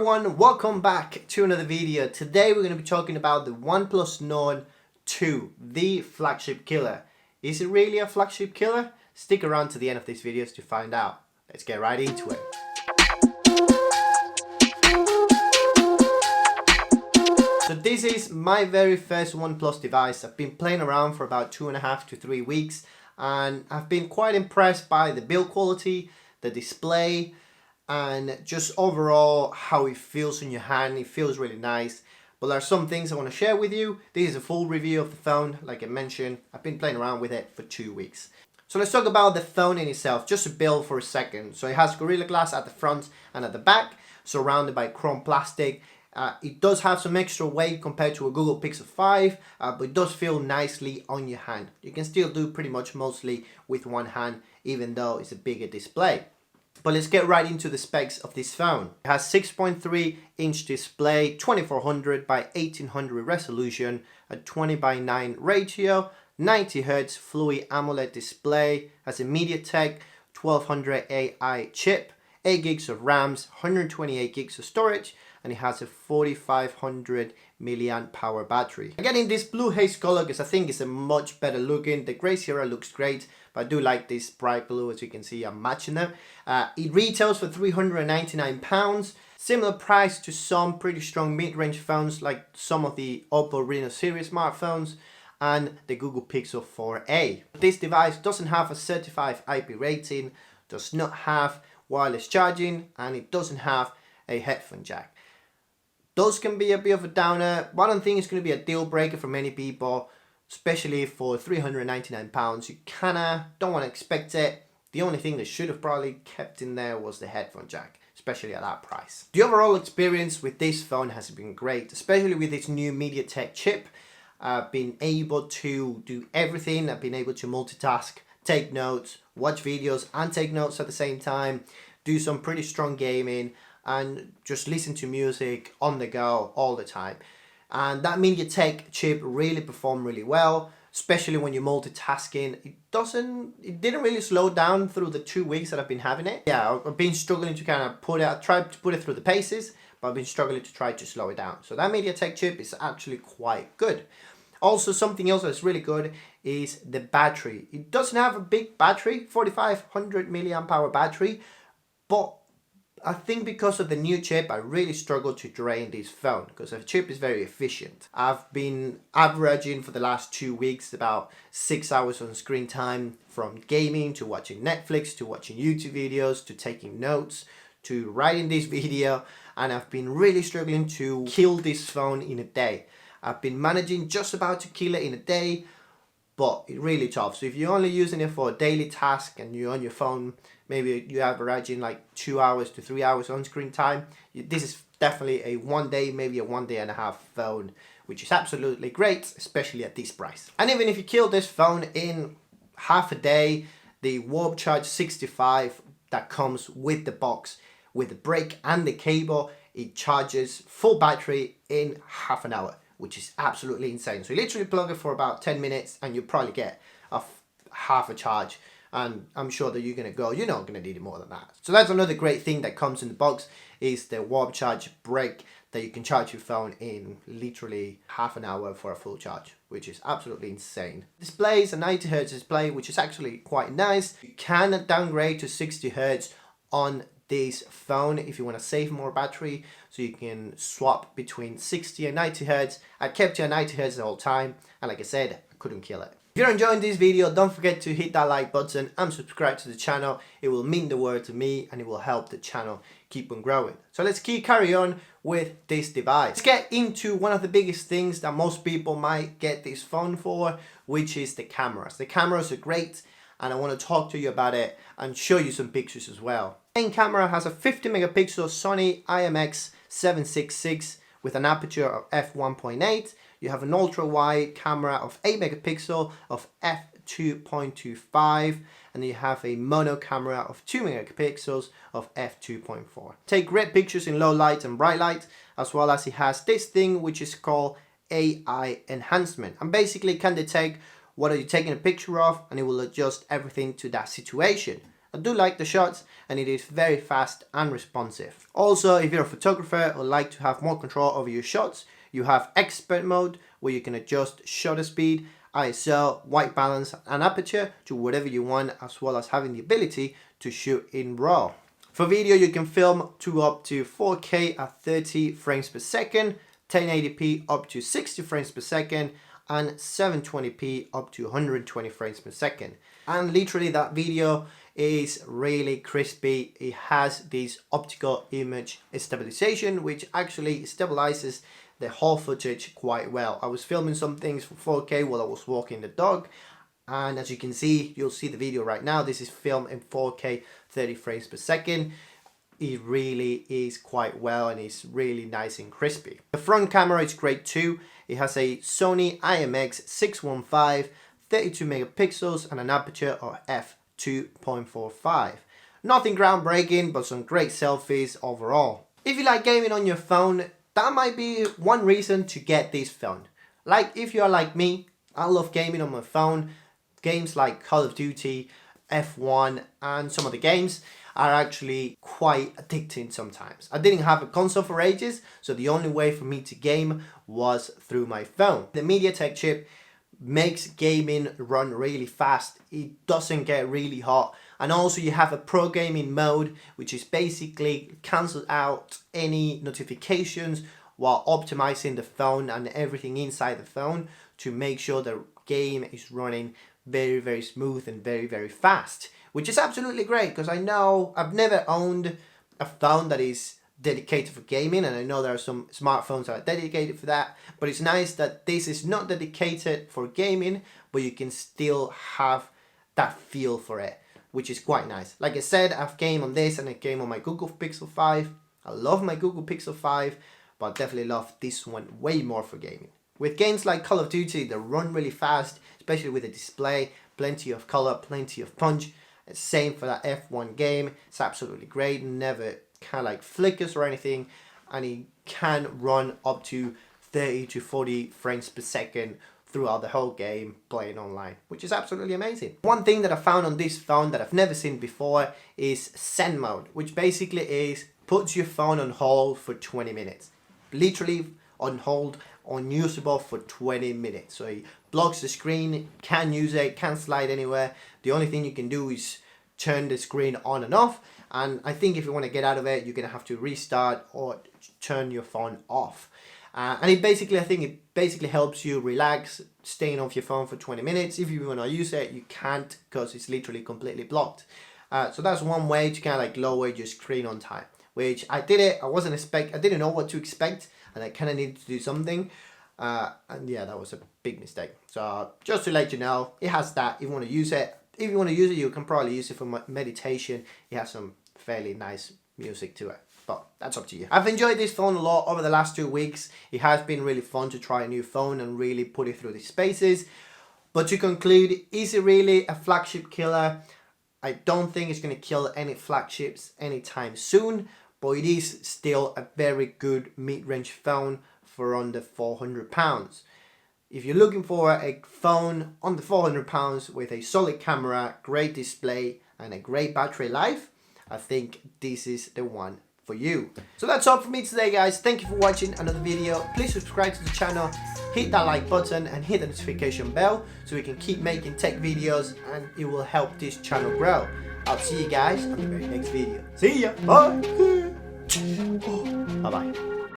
everyone, welcome back to another video. Today we're going to be talking about the OnePlus NORD 2, the flagship killer. Is it really a flagship killer? Stick around to the end of this video to find out. Let's get right into it. So this is my very first OnePlus device. I've been playing around for about 2.5 to 3 weeks and I've been quite impressed by the build quality, the display, and just overall how it feels in your hand. It feels really nice. But there are some things I want to share with you. This is a full review of the phone. Like I mentioned, I've been playing around with it for 2 weeks. So let's talk about the phone in itself, just a build for a second. So it has Gorilla Glass at the front and at the back, surrounded by chrome plastic. It does have some extra weight compared to a Google Pixel 5, but it does feel nicely on your hand. You can still do pretty much mostly with one hand, even though it's a bigger display. But let's get right into the specs of this phone. It has 6.3 inch display, 2400 by 1800 resolution, a 20 by 9 ratio, 90 Hz Fluid AMOLED display, has a MediaTek 1200 AI chip, 8 gigs of RAMs, 128 gigs of storage, and it has a 4500 milliamp hour battery. I'm getting this blue haze color because I think it's a much better looking. The Gray Sierra looks great, but I do like this bright blue. As you can see, I'm matching them. It retails for £399. Similar price to some pretty strong mid-range phones like some of the Oppo Reno series smartphones and the Google Pixel 4a. This device doesn't have a certified IP rating, does not have wireless charging, and it doesn't have a headphone jack. Those can be a bit of a downer, but I don't think it's going to be a deal breaker for many people, especially for £399. You kinda don't want to expect it. The only thing they should have probably kept in there was the headphone jack, especially at that price. The overall experience with this phone has been great, especially with its new MediaTek chip. I've been able to do everything. I've been able to multitask, take notes, watch videos and take notes at the same time, do some pretty strong gaming, and just listen to music on the go all the time. And that MediaTek chip really performed really well, especially when you're multitasking. It didn't really slow down through the 2 weeks that I've been having it. Yeah, I've been struggling to kind of try to put it through the paces, but I've been struggling to try to slow it down. So that MediaTek chip is actually quite good. Also, something else that's really good is the battery. It doesn't have a big battery, 4500 milliamp hour battery, but I think because of the new chip, I really struggle to drain this phone because the chip is very efficient. I've been averaging for the last 2 weeks about 6 hours on screen time, from gaming to watching Netflix to watching YouTube videos to taking notes to writing this video, and I've been really struggling to kill this phone in a day. I've been managing just about to kill it in a day, but it's really tough. So if you're only using it for a daily task and you're on your phone, maybe you're averaging like 2 hours to 3 hours on screen time, this is definitely a 1 day, maybe a 1.5 day phone, which is absolutely great, especially at this price. And even if you kill this phone in half a day, the Warp Charge 65 that comes with the box, with the brick and the cable, it charges full battery in half an hour, which is absolutely insane. So you literally plug it for about 10 minutes and you probably get half a charge. And I'm sure that you're not gonna need it more than that. So that's another great thing that comes in the box, is the Warp Charge brick that you can charge your phone in literally half an hour for a full charge, which is absolutely insane. Display is a 90 Hz display, which is actually quite nice. You can downgrade to 60 Hz on this phone if you want to save more battery, so you can swap between 60 and 90 Hz. I kept it at 90 Hz the whole time, and like I said, I couldn't kill it. If you're enjoying this video, don't forget to hit that like button and subscribe to the channel. It will mean the world to me and it will help the channel keep on growing. So let's carry on with this device. Let's get into one of the biggest things that most people might get this phone for, which is the cameras. The cameras are great and I want to talk to you about it and show you some pictures as well. The main camera has a 50 megapixel Sony IMX766 with an aperture of f1.8. You have an ultra wide camera of 8 megapixel of f2.25, and then you have a mono camera of 2 megapixels of f2.4. Take great pictures in low light and bright light, as well as it has this thing which is called AI enhancement, and basically can detect what are you taking a picture of, and it will adjust everything to that situation. I do like the shots, and it is very fast and responsive. Also, if you're a photographer or like to have more control over your shots, you have expert mode where you can adjust shutter speed, ISO, white balance and aperture to whatever you want, as well as having the ability to shoot in RAW. For video, you can film to up to 4K at 30 frames per second, 1080p up to 60 frames per second, and 720p up to 120 frames per second. And literally that video is really crispy. It has this optical image stabilization, which actually stabilizes the whole footage quite well. I was filming some things for 4K while I was walking the dog, and as you can see, you'll see the video right now, this is filmed in 4K 30 frames per second. It really is quite well, and it's really nice and crispy. The front camera is great too. It has a Sony IMX615, 32 megapixels and an aperture of f2.45. Nothing groundbreaking, but some great selfies overall. If you like gaming on your phone, that might be one reason to get this phone. Like if you are like me, I love gaming on my phone. Games like Call of Duty, F1 and some of the games are actually quite addicting sometimes. I didn't have a console for ages, so the only way for me to game was through my phone. The MediaTek chip makes gaming run really fast. It doesn't get really hot. And also you have a pro gaming mode, which is basically cancel out any notifications while optimizing the phone and everything inside the phone to make sure the game is running very, very smooth and very, very fast, which is absolutely great, because I know I've never owned a phone that is dedicated for gaming, and I know there are some smartphones that are dedicated for that, but it's nice that this is not dedicated for gaming, but you can still have that feel for it, which is quite nice. Like I said, I've gamed on this and I game on my Google Pixel 5. I love my Google Pixel 5, but I definitely love this one way more for gaming. With games like Call of Duty, they run really fast, especially with the display, plenty of color, plenty of punch. Same for that F1 game, it's absolutely great, never kind of like flickers or anything, and it can run up to 30 to 40 frames per second throughout the whole game playing online, which is absolutely amazing. One thing that I found on this phone that I've never seen before is Zen mode, which basically is puts your phone on hold for 20 minutes. Literally on hold, unusable for 20 minutes. So it blocks the screen, can't use it, can't slide anywhere. The only thing you can do is turn the screen on and off. And I think if you want to get out of it, you're going to have to restart or turn your phone off. And it basically, I think it basically helps you relax, staying off your phone for 20 minutes. If you want to use it, you can't, because it's literally completely blocked. So that's one way to kind of like lower your screen on time, which I did it. I didn't know what to expect, and I kind of needed to do something. And yeah, that was a big mistake. So just to let you know, it has that. If you want to use it, you can probably use it for meditation. It has some fairly nice music to it, but that's up to you. I've enjoyed this phone a lot over the last 2 weeks. It has been really fun to try a new phone and really put it through the spaces. But to conclude, is it really a flagship killer? I don't think it's going to kill any flagships anytime soon, but it is still a very good mid-range phone for under £400. If you're looking for a phone under £400 with a solid camera, great display and a great battery life, I think this is the one for you. So that's all for me today, guys. Thank you for watching another video. Please subscribe to the channel, hit that like button and hit the notification bell so we can keep making tech videos, and it will help this channel grow. I'll see you guys on the very next video. See ya. Bye. Bye bye.